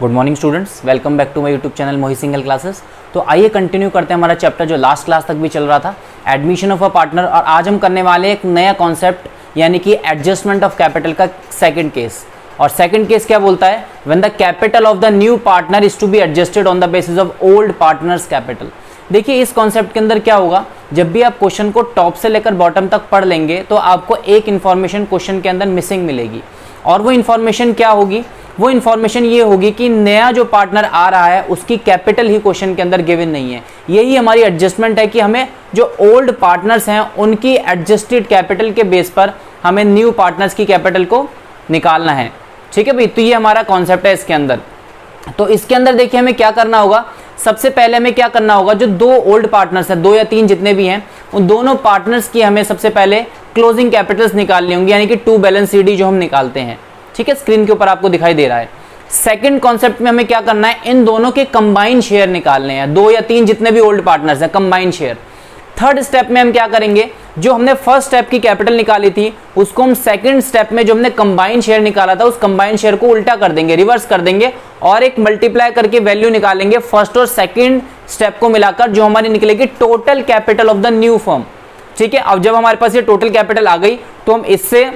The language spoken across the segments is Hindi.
Good morning students, welcome back to my YouTube channel Mohit Singhal classes. तो आइए कंटिन्यू करते हैं हमारा चैप्टर जो लास्ट क्लास तक भी चल रहा था, एडमिशन ऑफ अ पार्टनर। और आज हम करने वाले हैं एक नया कॉन्सेप्ट यानी कि एडजस्टमेंट ऑफ कैपिटल का सेकंड केस। और सेकंड केस क्या बोलता है? When the capital of the new partner is to be adjusted on the basis of old partners capital. देखिए इस कॉन्सेप्ट के अंदर क्या होगा, जब भी आप क्वेश्चन को टॉप से लेकर बॉटम तक पढ़ लेंगे तो आपको एक इन्फॉर्मेशन क्वेश्चन के अंदर मिसिंग मिलेगी। और वो इन्फॉर्मेशन क्या होगी? वो इन्फॉर्मेशन ये होगी कि नया जो पार्टनर आ रहा है उसकी कैपिटल ही क्वेश्चन के अंदर गिवन नहीं है। यही हमारी एडजस्टमेंट है कि हमें जो ओल्ड पार्टनर्स हैं उनकी एडजस्टेड कैपिटल के बेस पर हमें न्यू पार्टनर्स की कैपिटल को निकालना है। ठीक है भाई, तो ये हमारा कॉन्सेप्ट है इसके अंदर। तो इसके अंदर देखिए हमें क्या करना होगा, सबसे पहले हमें क्या करना होगा, जो दो ओल्ड पार्टनर्स हैं, दो या तीन जितने भी हैं, उन दोनों पार्टनर्स की हमें सबसे पहले क्लोजिंग कैपिटल्स निकालनी होंगी, यानी कि टू बैलेंस सीडी जो हम निकालते हैं। ठीक है, स्क्रीन के ऊपर आपको दिखाई दे रहा है। सेकंड कॉन्सेप्ट में हमें क्या करना है, इन दोनों के कंबाइन शेयर निकालने हैं, दो या तीन जितने भी ओल्ड पार्टनर्स हैं, कंबाइन शेयर। थर्ड स्टेप में हम क्या करेंगे, जो हमने फर्स्ट स्टेप की कैपिटल निकाली थी उसको हम सेकंड स्टेप में जो हमने कंबाइन शेयर निकाला था उस कंबाइन शेयर को उल्टा कर देंगे, रिवर्स कर देंगे और एक मल्टीप्लाई करके वैल्यू निकालेंगे फर्स्ट और सेकंड स्टेप को मिलाकर, जो हमारी निकलेगी total capital of the new firm. ठीक है, अब जब हमारे पास ये टोटल कैपिटल आ गई तो हम इससे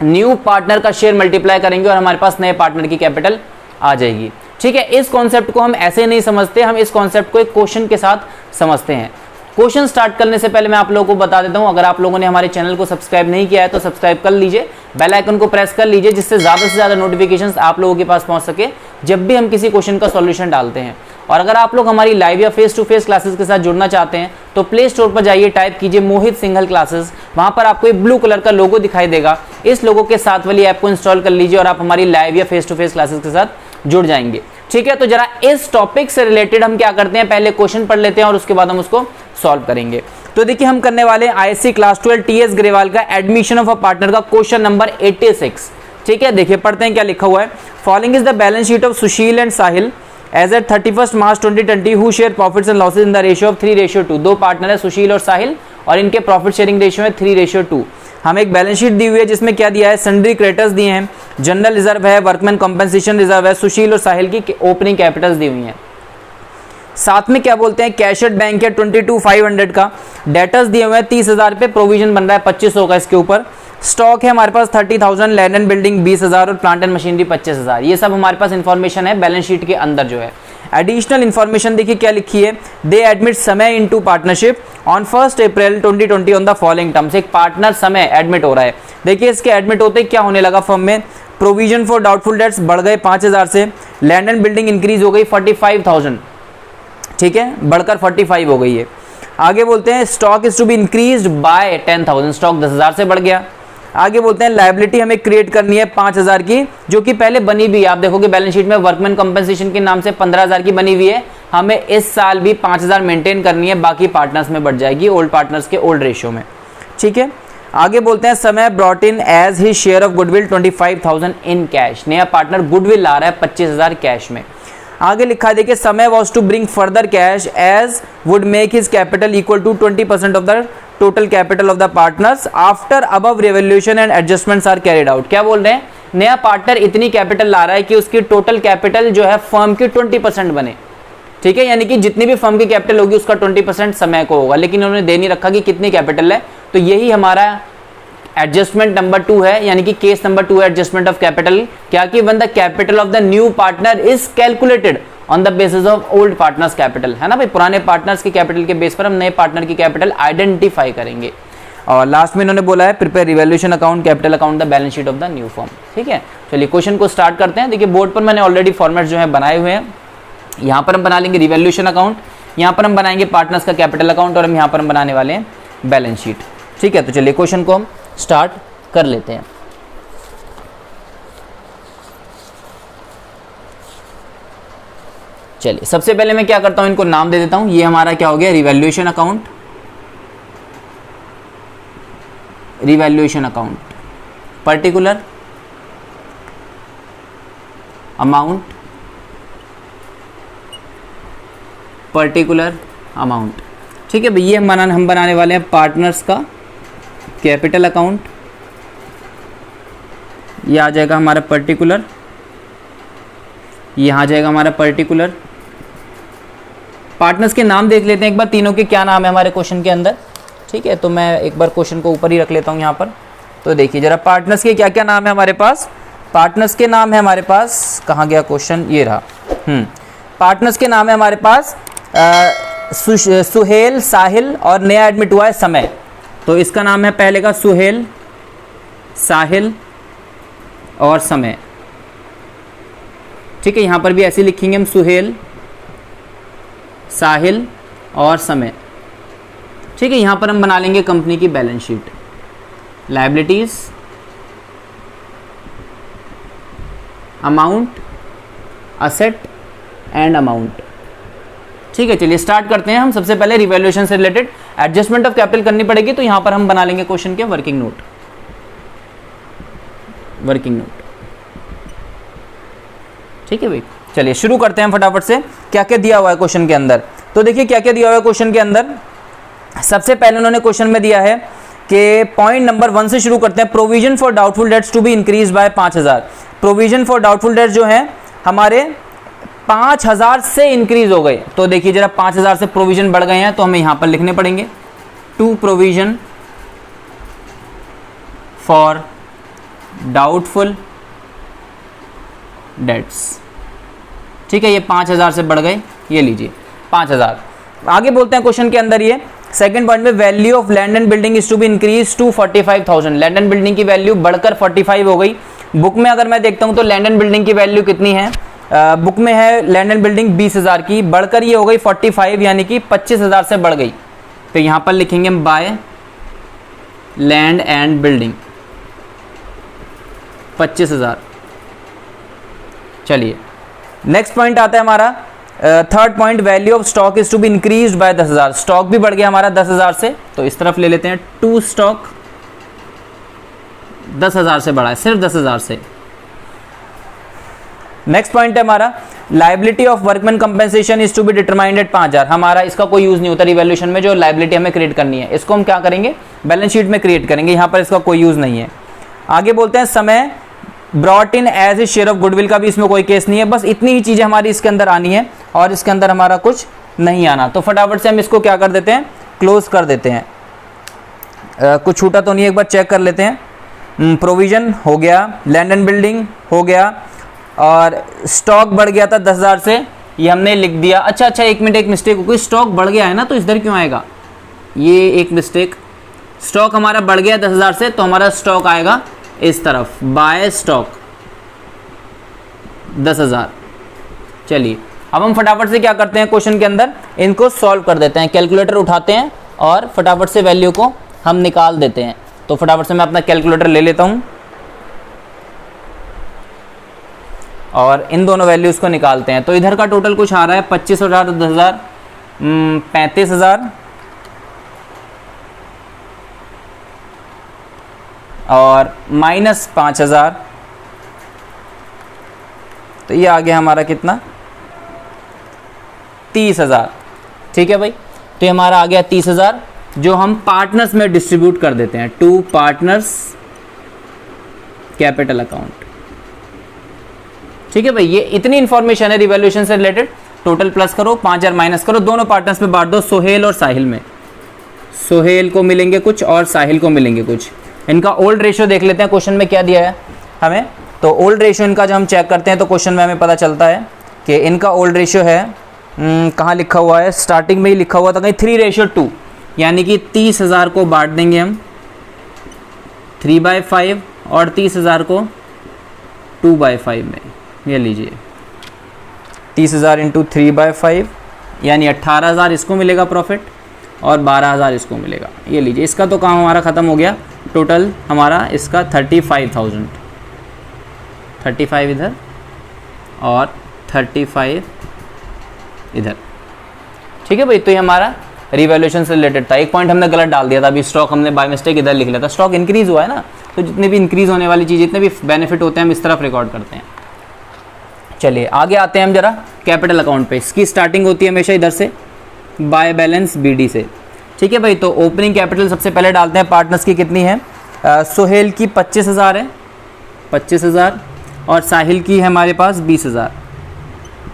न्यू पार्टनर का शेयर मल्टीप्लाई करेंगे और हमारे पास नए पार्टनर की कैपिटल आ जाएगी। ठीक है, इस कॉन्सेप्ट को हम ऐसे नहीं समझते, हम इस कॉन्सेप्ट को एक क्वेश्चन के साथ समझते हैं। क्वेश्चन स्टार्ट करने से पहले मैं आप लोगों को बता देता हूं, अगर आप लोगों ने हमारे चैनल को सब्सक्राइब नहीं किया है तो सब्सक्राइब कर लीजिए, बेल आइकन को प्रेस कर लीजिए, जिससे ज्यादा से ज्यादा नोटिफिकेशंस आप लोगों के पास पहुंच सके जब भी हम किसी क्वेश्चन का सॉल्यूशन डालते हैं। और अगर आप लोग हमारी लाइव या फेस टू फेस क्लासेस के साथ जुड़ना चाहते हैं तो प्ले स्टोर पर जाइए, टाइप कीजिए मोहित सिंगल क्लासेस, वहां पर आपको एक ब्लू कलर का लोगो दिखाई देगा, इस लोगो के साथ वाली ऐप को इंस्टॉल कर लीजिए और आप हमारी लाइव या फेस टू फेस क्लासेस के साथ जुड़ जाएंगे। ठीक है, तो जरा इस टॉपिक से रिलेटेड हम क्या करते हैं, पहले क्वेश्चन पढ़ लेते हैं और उसके बाद हम उसको सॉल्व करेंगे। तो देखिए हम करने वाले हैं आईएससी क्लास 12 टीएस ग्रेवाल का एडमिशन ऑफ अ पार्टनर का क्वेश्चन नंबर 86। ठीक है, देखिए पढ़ते हैं क्या लिखा हुआ है। Following is the balance sheet of Sushil and Sahil as at 31 March 2020 who share profits and losses in the ratio of 3:2। दो पार्टनर है सुशील और साहिल और इनके प्रॉफिट शेयरिंग रेशियो है 3:2। हमें एक बैलेंस शीट दी हुई है जिसमें क्या दिया है, सन्ड्री क्रेडिटर्स दिए हैं, जनरल रिजर्व है, वर्कमैन कॉम्पेंसेशन रिजर्व है, सुशील और साहिल की ओपनिंग कैपिटल्स दी हुई हैं। साथ में क्या बोलते हैं, कैश एट बैंक है 22,500 का, डेटर्स दिए हुए हैं 30,000 पे, प्रोविजन बन रहा है 2500 का इसके ऊपर, स्टॉक है हमारे पास 30,000, लैंड एंड बिल्डिंग 20,000 और प्लांट एंड मशीनरी 25,000। ये सब हमारे पास इंफॉर्मेशन है बैलेंस शीट के अंदर जो है। एडिशनल इंफॉर्मेशन देखिए क्या लिखी है, दे एडमिट समय into partnership on 1 April 2020 on the following terms. एक पार्टनर समय एडमिट हो रहा है। देखिए इसके एडमिट होते क्या होने लगा फर्म में, प्रोविजन फॉर डाउटफुल डेट्स बढ़ गए 5,000 से, लैंड एंड बिल्डिंग इंक्रीज हो गई 45,000, ठीक है, बढ़कर 45 हो गई है। आगे बोलते हैं stock is to be increased by 10,000, stock 10,000 से बढ़ गया। आगे बोलते हैं लायबिलिटी हमें क्रिएट करनी है 5,000 की, जो कि पहले बनी भी है, आप देखोगे बैलेंस शीट में वर्कमैन कंपनसेशन के नाम से 15,000 की बनी हुई है, हमें इस साल भी 5,000 मेंटेन करनी है, बाकी पार्टनर्स में बढ़ जाएगी ओल्ड पार्टनर्स के ओल्ड रेशियो में। ठीक है, आगे बोलते हैं Samay brought in as his share of goodwill 25,000 in cash, नया पार्टनर गुडविल ला रहा है 25,000 कैश में। आगे लिखा देखिए Samay was to bring further cash as would make his capital equal to 20% of the total capital of the partners after above revaluation and adjustments are carried out. क्या बोल रहे हैं, नया पार्टनर इतनी कैपिटल ला रहा है कि उसकी टोटल कैपिटल जो है फर्म की 20% बने। ठीक है, यानी कि जितनी भी फर्म की कैपिटल होगी उसका 20% समय को होगा, लेकिन उन्होंने दे नहीं रखा कि कितनी कैपिटल है। तो यही हमारा एडजस्टमेंट नंबर 2 है, यानी कि केस नंबर 2 है एडजस्टमेंट ऑफ कैपिटल। क्या कि when the capital of the new partner is calculated on the basis of old partners capital, है ना भाई, पुराने पार्टनर्स की कैपिटल के बेस पर हम नए पार्टनर की कैपिटल आइडेंटिफाई करेंगे। और लास्ट में इन्होंने बोला है prepare revaluation account, capital account, the balance sheet of the new firm. ठीक है, चलिए क्वेश्चन को स्टार्ट करते हैं। देखिए बोर्ड पर मैंने ऑलरेडी फॉर्मेट जो है बनाए हुए हैं। यहाँ पर हम बना लेंगे रिवैल्यूएशन अकाउंट, यहाँ पर हम बनाएंगे पार्टनर्स का कैपिटल अकाउंट और हम यहाँ पर हम बनाने वाले हैं बैलेंस शीट। ठीक है, तो चलिए क्वेश्चन को हम स्टार्ट कर लेते हैं। चलिए सबसे पहले मैं क्या करता हूं, इनको नाम दे देता हूं। ये हमारा क्या हो गया, revaluation account, revaluation account, particular amount, particular amount. ठीक है भाई, ये हम बनाने वाले हैं पार्टनर्स का कैपिटल अकाउंट, ये आ जाएगा हमारा पर्टिकुलर, यहाँ जाएगा हमारा पर्टिकुलर। पार्टनर्स के नाम देख लेते हैं एक बार, तीनों के क्या नाम है हमारे क्वेश्चन के अंदर। ठीक है, तो मैं एक बार क्वेश्चन को ऊपर ही रख लेता हूँ यहाँ पर। तो देखिए जरा पार्टनर्स के क्या क्या नाम है हमारे पास। पार्टनर्स के नाम है हमारे पास, कहाँ गया क्वेश्चन, ये रहा। पार्टनर्स के नाम है हमारे पास सुहेल, साहिल और नया एडमिट हुआ है समय। तो इसका नाम है पहले का सुहेल, साहिल और समय। ठीक है, यहाँ पर भी ऐसे लिखेंगे हम, सुहेल, साहिल और समय। ठीक है, यहाँ पर हम बना लेंगे कंपनी की balance sheet. Liabilities, amount, asset and amount. ठीक है, चलिए स्टार्ट करते हैं हम। सबसे पहले रिवैल्यूएशन से रिलेटेड एडजस्टमेंट ऑफ कैपिटल करनी पड़ेगी, तो यहाँ पर हम बना लेंगे क्वेश्चन के वर्किंग नोट। वर्किंग नोट, ठीक है भाई। चलिए शुरू करते हैं फटाफट से, क्या क्या दिया हुआ है क्वेश्चन के अंदर। तो देखिए क्या क्या दिया हुआ है क्वेश्चन के अंदर। सबसे पहले उन्होंने क्वेश्चन में दिया है कि पॉइंट नंबर 1 से शुरू करते हैं। Provision for doubtful debts to be increase by 5000। Provision for doubtful debts जो है हमारे 5000 से इंक्रीज हो गए। तो देखिए जरा 5000 से प्रोविजन बढ़ गए हैं, तो हमें यहां पर लिखने पड़ेंगे to provision for doubtful debts. ठीक है, ये 5000 से बढ़ गए, ये लीजिए 5000। आगे बोलते हैं क्वेश्चन के अंदर, ये सेकंड पॉइंट में value of land and building is to be increase to 45,000। Land and building की वैल्यू बढ़कर 45 हो गई। बुक में अगर मैं देखता हूं तो लैंड एंड बिल्डिंग की वैल्यू कितनी है, बुक में है लैंड एंड बिल्डिंग 20,000 की, बढ़कर ये हो गई 45, यानी कि 25,000 से बढ़ गई। तो यहां पर लिखेंगे हम बाय लैंड एंड बिल्डिंग 25,000। चलिए नेक्स्ट पॉइंट आता है हमारा third point, value of stock is to be increased by 10,000। Stock भी बढ़ गया हमारा 10,000 से, तो इस तरफ ले लेते हैं टू स्टॉक 10,000 से बढ़ा है, सिर्फ 10,000 से। नेक्स्ट पॉइंट है हमारा liability of workman compensation is to be determined at 5,000। हमारा इसका कोई यूज नहीं होता रिवैल्यूएशन में, जो लायबिलिटी हमें क्रिएट करनी है इसको हम क्या करेंगे, बैलेंस शीट में क्रिएट करेंगे, यहाँ पर इसका कोई यूज नहीं है। आगे बोलते हैं Samay brought in as a share of goodwill का भी इसमें कोई केस नहीं है। बस इतनी ही चीजें हमारी इसके अंदर आनी है और इसके अंदर हमारा कुछ नहीं आना। तो फटाफट से हम इसको क्या कर देते हैं, क्लोज कर देते हैं। कुछ छूटा तो नहीं, एक बार चेक कर लेते हैं। प्रोविजन हो गया, लैंड एंड बिल्डिंग हो गया, और स्टॉक बढ़ गया था 10,000 से, ये हमने लिख दिया। अच्छा, एक मिनट, एक मिस्टेक हो गई, स्टॉक बढ़ गया है ना, तो इधर क्यों आएगा, ये एक मिस्टेक। स्टॉक हमारा बढ़ गया 10,000 से, तो हमारा स्टॉक आएगा इस तरफ, बाय स्टॉक 10,000। चलिए अब हम फटाफट से क्या करते हैं, क्वेश्चन के अंदर इनको सॉल्व कर देते हैं। कैलकुलेटर उठाते हैं और फटाफट से वैल्यू को हम निकाल देते हैं। तो फटाफट से मैं अपना कैलकुलेटर ले लेता हूं और इन दोनों वैल्यूज को निकालते हैं। तो इधर का टोटल कुछ आ रहा है 25,000 और 10,000 35,000 और माइनस 5,000, तो ये आ गया हमारा कितना, 30,000। ठीक है भाई, तो ये हमारा आ गया 30,000, जो हम पार्टनर्स में डिस्ट्रीब्यूट कर देते हैं टू पार्टनर्स कैपिटल अकाउंट। ठीक है भाई, ये इतनी इंफॉर्मेशन है रिवैल्यूएशन से रिलेटेड। टोटल प्लस करो, 5,000 माइनस करो, दोनों पार्टनर्स में बांट दो, सोहेल और साहिल में। सोहेल को मिलेंगे कुछ और साहिल को मिलेंगे कुछ। इनका ओल्ड रेशियो देख लेते हैं, क्वेश्चन में क्या दिया है हमें। तो ओल्ड रेशियो इनका जब हम चेक करते हैं तो क्वेश्चन में हमें पता चलता है कि इनका ओल्ड रेशियो है, कहाँ लिखा हुआ है, स्टार्टिंग में ही लिखा हुआ था कहीं 3:2, यानी कि 30,000 को बांट देंगे हम 3/5 और 30,000 को 2/5 में। ये लीजिए 30,000 इंटू 3/5, यानी 18,000 इसको मिलेगा प्रॉफिट और 12,000 इसको मिलेगा। ये लीजिए, इसका तो काम हमारा ख़त्म हो गया। टोटल हमारा इसका 35,000, 35 इधर और 35 इधर। ठीक है भाई, तो ये हमारा रिवैल्यूएशन से रिलेटेड था। एक पॉइंट हमने गलत डाल दिया था, अभी स्टॉक हमने बाय मिस्टेक इधर लिख लिया था। स्टॉक इंक्रीज हुआ है ना, तो जितने भी इंक्रीज होने वाली चीज़, जितने भी बेनिफिट होते हैं हम इस तरफ रिकॉर्ड करते हैं। चलिए आगे आते हैं हम जरा कैपिटल अकाउंट पे। इसकी स्टार्टिंग होती है हमेशा इधर से, बाय बैलेंस BD से। ठीक है भाई, तो ओपनिंग कैपिटल सबसे पहले डालते हैं। पार्टनर्स की कितनी है, सोहेल की 25,000 है, 25,000, और साहिल की है हमारे पास 20,000।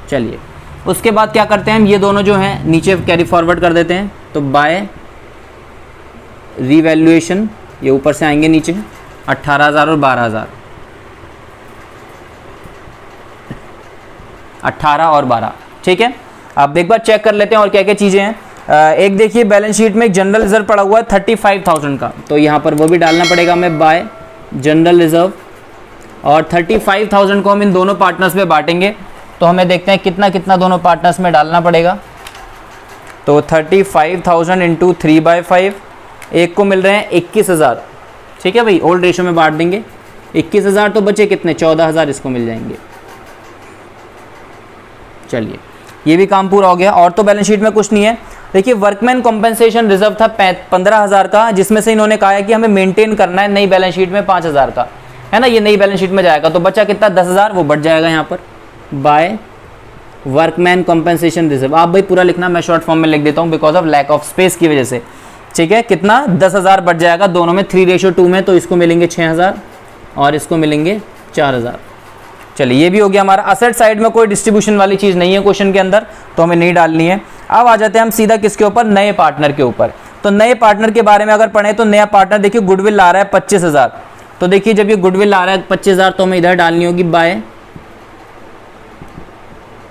चलिए उसके बाद क्या करते हैं हम, ये दोनों जो हैं नीचे कैरी फॉरवर्ड कर देते हैं। तो बाय रीवैल्यूएशन ये ऊपर से आएंगे नीचे 18,000 और 12,000, 18 और 12, ठीक है। अब एक बार चेक कर लेते हैं और क्या क्या चीज़ें हैं। एक देखिए बैलेंस शीट में एक जनरल रिजर्व पड़ा हुआ है 35,000 का, तो यहाँ पर वो भी डालना पड़ेगा हमें बाय जनरल रिजर्व। और 35,000 को हम इन दोनों पार्टनर्स में बांटेंगे, तो हमें देखते हैं कितना कितना दोनों पार्टनर्स में डालना पड़ेगा। तो 35,000 इंटू 3/5, एक को मिल रहे हैं 21,000, ठीक है भाई, ओल्ड रेशो में बांट देंगे। 21,000 तो बचे कितने, 14,000 इसको मिल जाएंगे। चलिए ये भी काम पूरा हो गया। और तो बैलेंस शीट में कुछ नहीं है। देखिए वर्कमैन कॉम्पेंसेशन रिजर्व था 15,000 का, जिसमें से इन्होंने कहा है कि हमें मेंटेन करना है नई बैलेंस शीट में 5,000 का, है ना, ये नई बैलेंस शीट में जाएगा। तो बचा कितना, 10,000, वो बढ़ जाएगा यहाँ पर बाय वर्कमैन कॉम्पेंसेशन रिजर्व। आप भाई पूरा लिखना, मैं शॉर्ट फॉर्म में लिख देता हूँ because of lack of space की वजह से, ठीक है। कितना, 10,000 बढ़ जाएगा दोनों में 3:2 में, तो इसको मिलेंगे 6,000 और इसको मिलेंगे 4,000। चलिए ये भी हो गया हमारा। असेट साइड में कोई डिस्ट्रीब्यूशन वाली चीज़ नहीं है क्वेश्चन के अंदर, तो हमें नहीं डालनी है। अब आ जाते हैं हम सीधा किसके ऊपर, नए पार्टनर के ऊपर। तो नए पार्टनर के बारे में अगर पढ़ें तो नया पार्टनर देखिए गुडविल ला रहा है 25,000। तो देखिए जब ये गुडविल ला रहा है 25,000 तो हमें इधर डालनी होगी बाय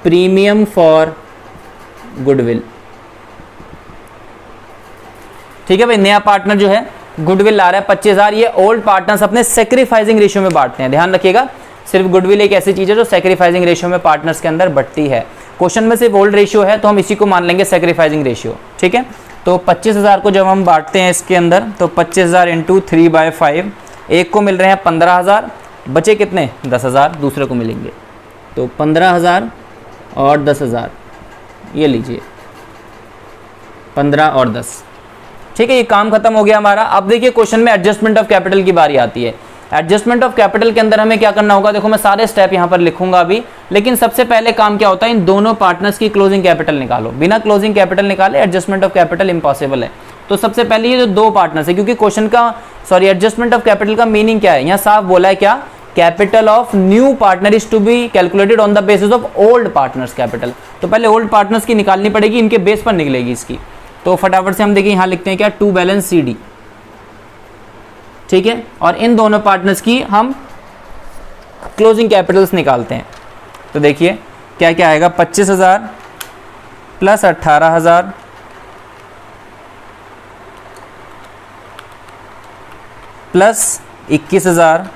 प्रीमियम फॉर गुडविल, ठीक है भाई। नया पार्टनर जो है गुडविल ला रहा है 25,000, ये ओल्ड पार्टनर्स अपने सेक्रीफाइसिंग रेशियो में बांटते हैं, ध्यान रखिएगा। सिर्फ गुडविल एक ऐसी चीज़ है जो सेक्रीफाइसिंग रेशियो में पार्टनर्स के अंदर बढ़ती है। क्वेश्चन में सिर्फ ओल्ड रेशियो है तो हम इसी को मान लेंगे सेक्रीफाइसिंग रेशियो, ठीक है। तो 25,000 को जब हम बांटते हैं इसके अंदर, तो 25,000 इंटू 3/5, एक को मिल रहे हैं 15,000, बचे कितने, 10,000 दूसरे को मिलेंगे। तो 15,000 और 10,000, ये लीजिए 15 और 10, ठीक है। ये काम खत्म हो गया हमारा। अब देखिए क्वेश्चन में एडजस्टमेंट ऑफ कैपिटल की बारी आती है। एडजस्टमेंट ऑफ कैपिटल के अंदर हमें क्या करना होगा, देखो मैं सारे स्टेप यहाँ पर लिखूंगा अभी, लेकिन सबसे पहले काम क्या होता है, इन दोनों पार्टनर्स की क्लोजिंग कैपिटल निकालो। बिना क्लोजिंग कैपिटल निकाले एडजस्टमेंट ऑफ कैपिटल इम्पॉसिबल है। तो सबसे पहले ये जो दो पार्टनर्स है, क्योंकि क्वेश्चन का एडजस्टमेंट ऑफ कैपिटल का मीनिंग क्या है, यहाँ साफ बोला है क्या, capital of new partner is to be calculated on the basis of old partners capital. तो पहले ओल्ड पार्टनर्स की निकालनी पड़ेगी, इनके बेस पर निकलेगी इसकी। तो फटाफट से हम देखिए यहाँ लिखते हैं क्या, टू बैलेंस CD, ठीक है। और इन दोनों पार्टनर्स की हम क्लोजिंग कैपिटल्स निकालते हैं। तो देखिए क्या क्या आएगा, 25,000 प्लस 18,000 प्लस 21,000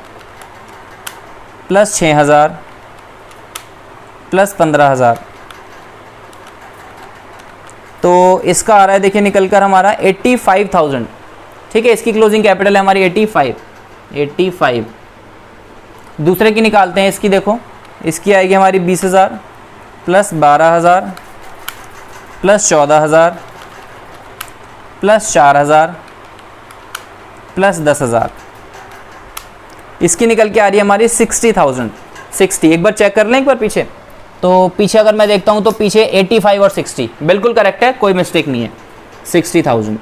प्लस 6,000 प्लस 15,000। तो इसका आ रहा है देखिए निकल कर हमारा 85,000, ठीक है। इसकी क्लोजिंग कैपिटल है हमारी 85। दूसरे की निकालते हैं इसकी, देखो इसकी आएगी हमारी 20,000 प्लस 12,000 प्लस 14,000 प्लस 4,000 प्लस 10,000। इसकी निकल के आ रही है हमारी 60,000। 60, एक बार चेक कर लें एक बार पीछे। तो पीछे अगर मैं देखता हूँ तो पीछे 85 और 60 बिल्कुल करेक्ट है, कोई मिस्टेक नहीं है, 60,000।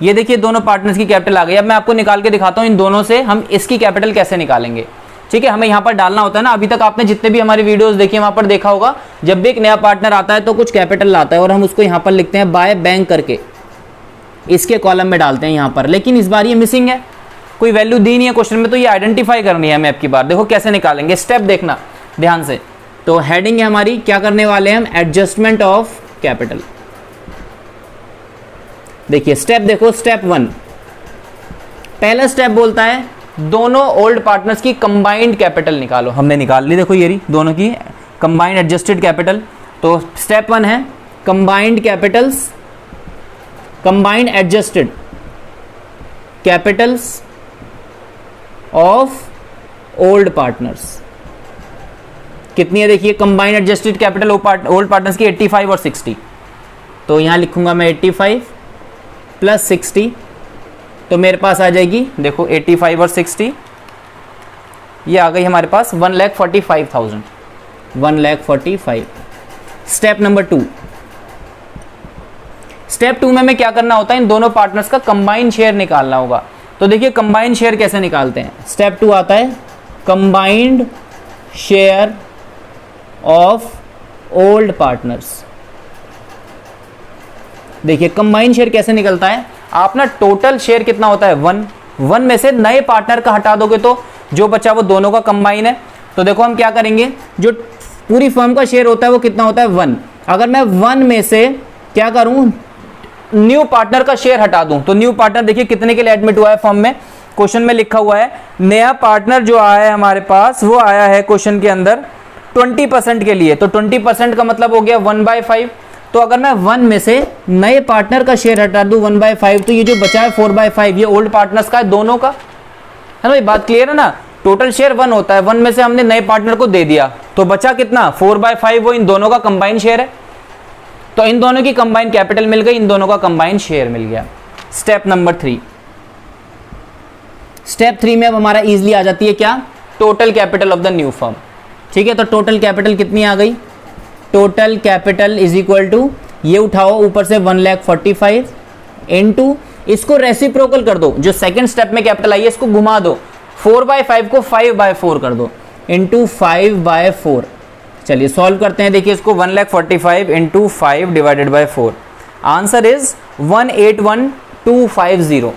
ये देखिए दोनों पार्टनर्स की कैपिटल आ गई। अब मैं आपको निकाल के दिखाता हूँ इन दोनों से हम इसकी कैपिटल कैसे निकालेंगे, ठीक है। हमें यहाँ पर डालना होता है ना, अभी तक आपने जितने भी हमारी वीडियोस देखी वहाँ पर देखा होगा, जब भी एक नया पार्टनर आता है तो कुछ कैपिटल लाता है और हम उसको यहाँ पर लिखते हैं बाय बैंक करके, इसके कॉलम में डालते हैं यहाँ पर। लेकिन इस बार ये मिसिंग है, कोई वैल्यू दी नहीं है क्वेश्चन में, तो ये आइडेंटिफाई करनी है हमें अब की बार। देखो कैसे निकालेंगे, स्टेप देखना ध्यान से। तो हेडिंग है हमारी, क्या करने वाले हैं हम, एडजस्टमेंट ऑफ कैपिटल। देखिए स्टेप देखो, स्टेप 1 पहला स्टेप बोलता है दोनों ओल्ड पार्टनर्स की कंबाइंड कैपिटल निकालो। हमने निकाल ली, देखो ये रही दोनों की कंबाइंड एडजस्टेड कैपिटल। तो स्टेप 1 है combined Capitals, combined adjusted Capitals of old partners. कितनी है देखिए combined adjusted capital old partners की 85 और 60। तो यहां लिखूंगा मैं 85 प्लस 60, तो मेरे पास आ जाएगी देखो 85 और 60, ये आ गई हमारे पास 1,45,000, 1,45,000। स्टेप नंबर 2, स्टेप 2 में हमें क्या करना होता है, इन दोनों पार्टनर्स का कंबाइंड शेयर निकालना होगा। तो देखिए कंबाइंड शेयर कैसे निकालते हैं। स्टेप 2 आता है combined share of old partners. देखिए कंबाइन शेयर कैसे निकलता है, आप ना टोटल शेयर कितना होता है 1 में से नए पार्टनर का हटा दोगे तो जो बचा वो दोनों का कंबाइन है। तो देखो हम क्या करेंगे, जो पूरी फर्म का शेयर होता है वो कितना होता है 1। अगर मैं 1 में से क्या करूं, न्यू पार्टनर का शेयर हटा दूं, तो न्यू पार्टनर देखिए कितने के लिए एडमिट हुआ है फर्म में, क्वेश्चन में लिखा हुआ है नया पार्टनर जो आया है हमारे पास वो आया है क्वेश्चन के अंदर 20% के लिए। तो 20% का मतलब हो गया 1/5। तो अगर मैं 1 में से नए पार्टनर का शेयर हटा दूं 1/5, तो ये जो बचा है 4/5 ये ओल्ड पार्टनर्स का है, दोनों का है ना। ये बात क्लियर है ना, टोटल शेयर 1 होता है, 1 में से हमने नए पार्टनर को दे दिया तो बचा कितना 4/5, वो इन दोनों का कंबाइन शेयर है। तो इन दोनों की कंबाइन कैपिटल मिल गई, इन दोनों का कंबाइन शेयर मिल गया। स्टेप नंबर 3, स्टेप 3 में अब हमारा इजीली आ जाती है क्या, total capital of the new firm. ठीक है, तो टोटल कैपिटल कितनी आ गई, total capital is equal to, ये उठाओ ऊपर से 1,45,000 इनटू, इसको रेसिप्रोकल कर दो, जो सेकंड स्टेप में कैपिटल आई है इसको घुमा दो, 4/5 को 5/4 कर दो, इंटू 5/4। चलिए सॉल्व करते हैं, देखिए इसको 1,45,000 into 5 divided by 4, answer is 181,250,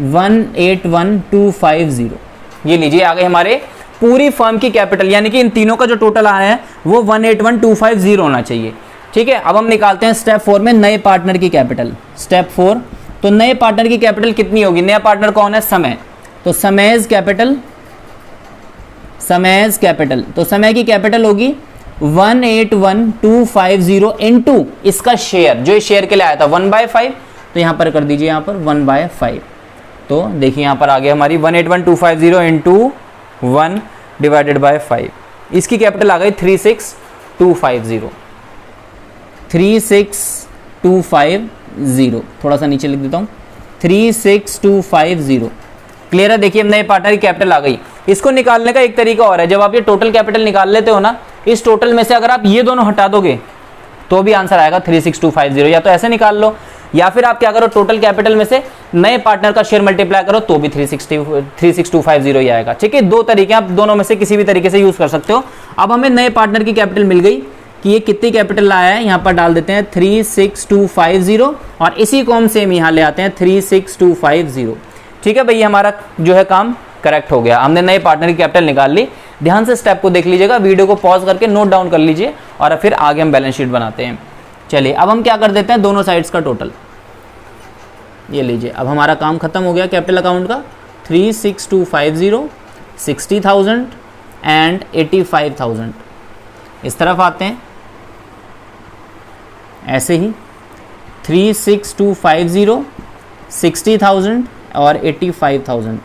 181,250। ये लीजिए आ गए हमारे पूरी फर्म की कैपिटल, यानी कि इन तीनों का जो टोटल आ रहा है वो 181,250 होना चाहिए। ठीक है, अब हम निकालते हैं स्टेप 4 में नए पार्टनर की कैपिटल। स्टेप 4, तो नए पार्टनर की कैपिटल कितनी होगी, नया पार्टनर कौन है, समय, तो समयज कैपिटल, समयज कैपिटल, तो समय की कैपिटल होगी 181,250 इनटू इसका शेयर, जो इस शेयर के लिए आया था 1/5, तो यहां पर कर दीजिए, यहां पर 1/5। तो देखिए यहां पर आ गया हमारी 181,250 इंटू 1 डिवाइडेड बाय 5, इसकी कैपिटल आ गई 36,250, 36,250, थोड़ा सा नीचे लिख देता हूं 36,250। क्लियर है, देखिए नए पार्टनर की कैपिटल आ गई। इसको निकालने का एक तरीका और है, जब आप ये टोटल कैपिटल निकाल लेते हो ना, इस टोटल में से अगर आप ये दोनों हटा दोगे तो भी आंसर आएगा 36,250, या तो ऐसे निकाल लो, या फिर आप क्या करो टोटल कैपिटल में से नए पार्टनर का शेयर मल्टीप्लाई करो तो भी 36,250 ही आएगा। ठीक है, दो तरीके, आप दोनों में से किसी भी तरीके से यूज कर सकते हो। अब हमें नए पार्टनर की कैपिटल मिल गई कि ये कितनी कैपिटल आया है, यहाँ पर डाल देते हैं 36,250 और इसी को हम सेम यहाँ ले आते हैं 36,250। ठीक है भाई, हमारा जो है काम करेक्ट हो गया, हमने नए पार्टनर की कैपिटल निकाल ली। ध्यान से स्टेप को देख लीजिएगा, वीडियो को पॉज करके नोट डाउन कर लीजिए और फिर आगे हम बैलेंस शीट बनाते हैं। चलिए अब हम क्या कर देते हैं, दोनों साइड्स का टोटल ये लीजिए। अब हमारा काम खत्म हो गया कैपिटल अकाउंट का, 36,250, 60,000 एंड 85,000। इस तरफ आते हैं ऐसे ही 36,250, 60,000 और 85,000,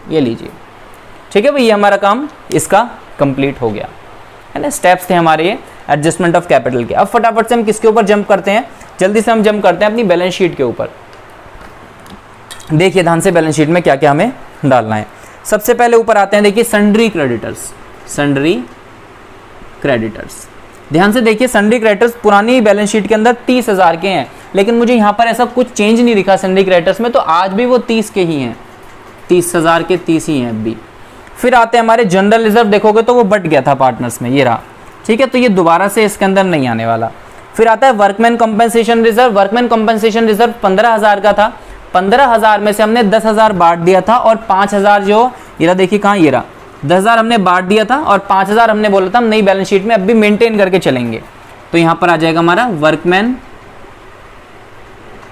ये लीजिए। ठीक है भाई, ये हमारा काम इसका कंप्लीट हो गया है ना। स्टेप्स थे हमारे ये एडजस्टमेंट ऑफ कैपिटल के। अब फटाफट से हम किसके ऊपर जंप करते हैं, जल्दी से हम जंप करते हैं अपनी बैलेंस शीट के ऊपर। देखिए ध्यान से बैलेंस शीट में क्या क्या हमें डालना है। सबसे पहले ऊपर आते हैं, देखिए सन्ड्री क्रेडिटर्स, सन्ड्री क्रेडिटर्स। ध्यान से देखिए, सन्ड्री क्रेडिटर्स पुरानी बैलेंस शीट के अंदर 30,000 के हैं, लेकिन मुझे यहाँ पर ऐसा कुछ चेंज नहीं दिखा सन्ड्री क्रेडिटर्स में, तो आज भी वो 30 के ही हैं, 30,000 के 30 ही हैं अब भी। फिर आते हैं हमारे जनरल रिजर्व, देखोगे तो वो बट गया था पार्टनर्स में, ये रहा। ठीक है, तो ये दोबारा से इसके अंदर नहीं आने वाला। फिर आता है workman compensation reserve. Workman compensation reserve 15,000 का था, 15,000 में से हमने 10,000 बांट दिया था और 5,000 जो ये देखिए कहाँ, ये रहा 10,000 हमने बांट दिया था और 5,000 हमने बोला था हम नई बैलेंस शीट में अब भी मेंटेन करके चलेंगे। तो यहाँ पर आ जाएगा हमारा वर्कमैन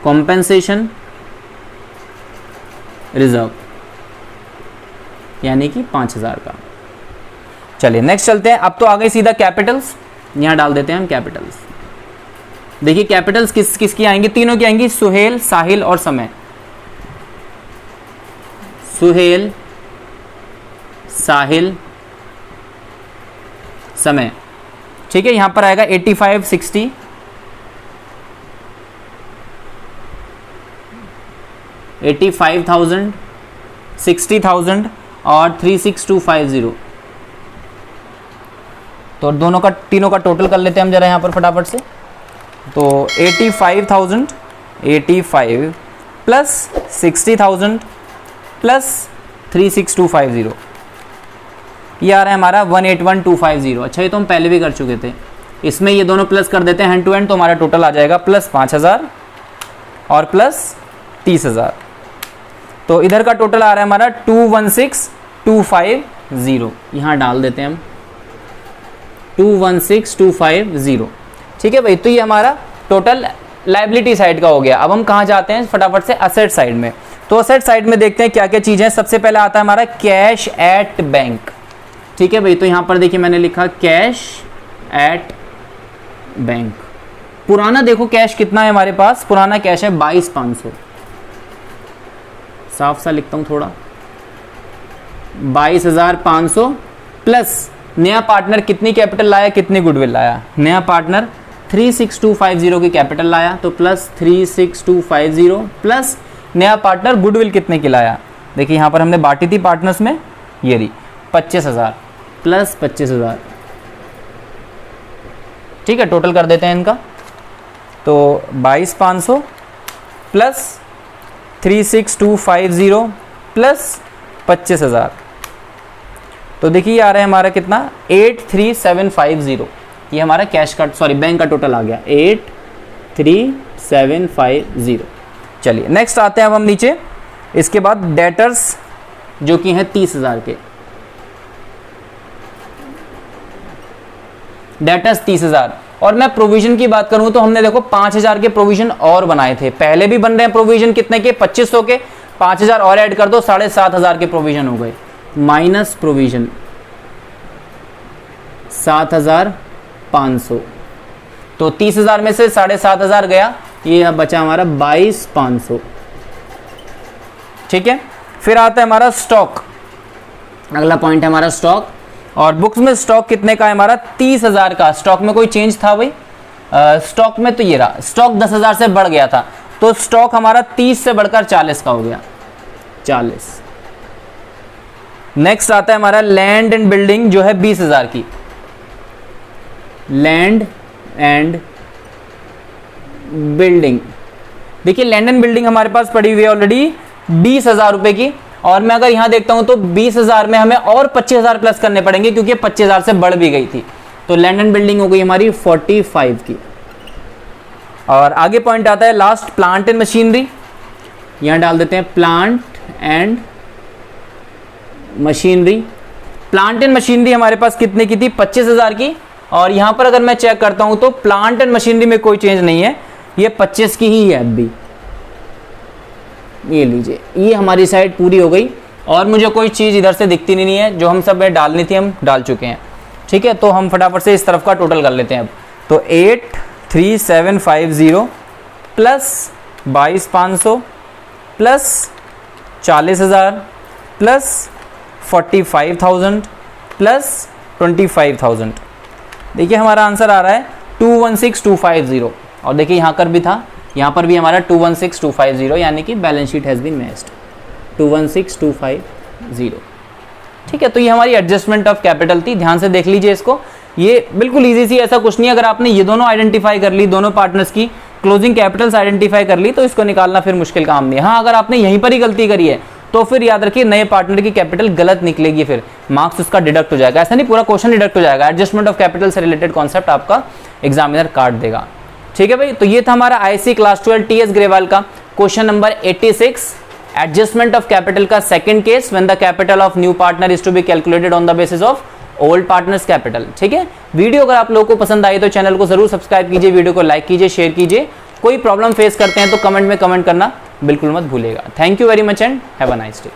कॉम्पेंसेशन रिजर्व, यानी कि 5,000 का। चलिए नेक्स्ट चलते हैं। अब तो आ गए सीधा कैपिटल्स, यहाँ डाल देते हैं हम कैपिटल्स। देखिए कैपिटल्स किस किस की आएंगी, तीनों की आएंगी, सुहेल, साहिल और समय। सुहेल, साहिल, समय। ठीक है, यहां पर आएगा 85, 60, 85,000, 60,000 और 36,250। तो दोनों का, तीनों का टोटल कर लेते हैं हम जरा यहां पर फटाफट से। तो 85,000, 85 प्लस 60,000 प्लस 36,250, ये आ रहा है हमारा 181250। अच्छा ये तो हम पहले भी कर चुके थे, इसमें ये दोनों प्लस कर देते हैं हैंड टू हैंड, तो हमारा टोटल आ जाएगा प्लस 5000 और प्लस 30,000। तो इधर का टोटल आ रहा है हमारा 216250। यहाँ डाल देते हैं हम 216250। ठीक है भाई, तो ये हमारा टोटल लायबिलिटी साइड का हो गया। अब हम कहाँ जाते हैं फटाफट से, असेट साइड में। तो असेट साइड में देखते हैं क्या क्या चीज़ें। सबसे पहले आता है हमारा कैश एट बैंक। ठीक है भाई, तो यहाँ पर देखिए मैंने लिखा कैश एट बैंक। पुराना देखो कैश कितना है हमारे पास, पुराना कैश है 22,500। साफ सा लिखता हूँ थोड़ा, 22,500 प्लस नया पार्टनर कितनी कैपिटल लाया, कितनी गुडविल लाया। नया पार्टनर 36250 की कैपिटल लाया, तो प्लस 36250 प्लस नया पार्टनर गुडविल कितने की लाया। देखिए यहाँ पर हमने बांटी थी पार्टनर्स में, ये रही 25,000 प्लस 25,000। ठीक है, टोटल कर देते हैं इनका, तो 22,500 प्लस 36250 प्लस 25,000। तो देखिए आ रहा है हमारा कितना 83750। ये हमारा कैश का बैंक का टोटल आ गया 83750। चलिए नेक्स्ट आते हैं अब हम नीचे। इसके बाद डेटर्स जो कि हैं 30,000 के, डेटर्स 30,000। और मैं प्रोविजन की बात करूं तो हमने देखो 5,000 के प्रोविजन और बनाए थे, पहले भी बन रहे हैं प्रोविजन कितने के 2500 के, 5,000 और ऐड कर दो 7,500 के प्रोविजन हो गए, माइनस प्रोविजन 7,500। तो 30,000 में से 7,500 गया, ये अब बचा हमारा 22,500। ठीक है, फिर आता है हमारा स्टॉक। अगला पॉइंट है हमारा स्टॉक। और बुक्स में स्टॉक कितने का है हमारा 30,000 का। स्टॉक में कोई चेंज था भाई, स्टॉक में तो ये रहा, स्टॉक 10,000 से बढ़ गया था, तो स्टॉक हमारा 30 से बढ़कर 40 का हो गया, 40। नेक्स्ट आता है हमारा लैंड एंड बिल्डिंग जो है 20,000 की। लैंड एंड बिल्डिंग, देखिए लैंड एंड बिल्डिंग हमारे पास पड़ी हुई है ऑलरेडी 20,000 रुपए की, और मैं अगर यहां देखता हूं तो 20,000 में हमें और 25,000 प्लस करने पड़ेंगे क्योंकि 25,000 से बढ़ भी गई थी। तो लैंड एंड बिल्डिंग हो गई हमारी 45 की। और आगे पॉइंट आता है लास्ट, प्लांट एंड मशीनरी। यहां डाल देते हैं plant and machinery. Plant and machinery हमारे पास कितने की थी 25,000 की। और यहां पर अगर मैं चेक करता हूं तो प्लांट एंड मशीनरी में कोई चेंज नहीं है, ये 25 की ही है अब भी। ये लीजिए, ये हमारी साइड पूरी हो गई और मुझे कोई चीज़ इधर से दिखती नहीं है, जो हम सब में डालनी थी हम डाल चुके हैं। ठीक है, तो हम फटाफट से इस तरफ का टोटल कर लेते हैं अब। तो 83750 प्लस 22,500 प्लस 40,000 प्लस 45,000 प्लस 25,000। देखिए हमारा आंसर आ रहा है 216250। और देखिए यहाँ कर भी था, यहाँ पर भी हमारा 216250, यानी कि balance sheet has been matched 216250। ठीक है, तो ये हमारी एडजस्टमेंट ऑफ कैपिटल थी। ध्यान से देख लीजिए इसको, ये बिल्कुल इजी सी, ऐसा कुछ नहीं। अगर आपने ये दोनों आइडेंटिफाई कर ली, दोनों पार्टनर्स की क्लोजिंग कैपिटल्स आइडेंटिफाई कर ली, तो इसको निकालना फिर मुश्किल काम नहीं है। हाँ, अगर आपने यहीं पर ही गलती करी है तो फिर याद रखिए नए पार्टनर की कैपिटल गलत निकलेगी, फिर मार्क्स उसका डिडक्ट हो जाएगा। ऐसा नहीं, पूरा क्वेश्चन डिडक्ट हो जाएगा। एडजस्टमेंट ऑफ कैपिटल से रिलेटेड कॉन्सेप्ट आपका एग्जामिनर काट देगा। ठीक है भाई, तो ये था हमारा आईसी क्लास 12 टीएस ग्रेवाल का question number 86, adjustment of capital का second case, when the capital of new partner is to be calculated on the basis of old partners capital. ठीक है, वीडियो अगर आप लोगों को पसंद आई तो चैनल को जरूर सब्सक्राइब कीजिए, वीडियो को लाइक कीजिए, शेयर कीजिए। कोई प्रॉब्लम फेस करते हैं तो कमेंट में कमेंट करना बिल्कुल मत भूलिएगा। Thank you very much and have a nice day.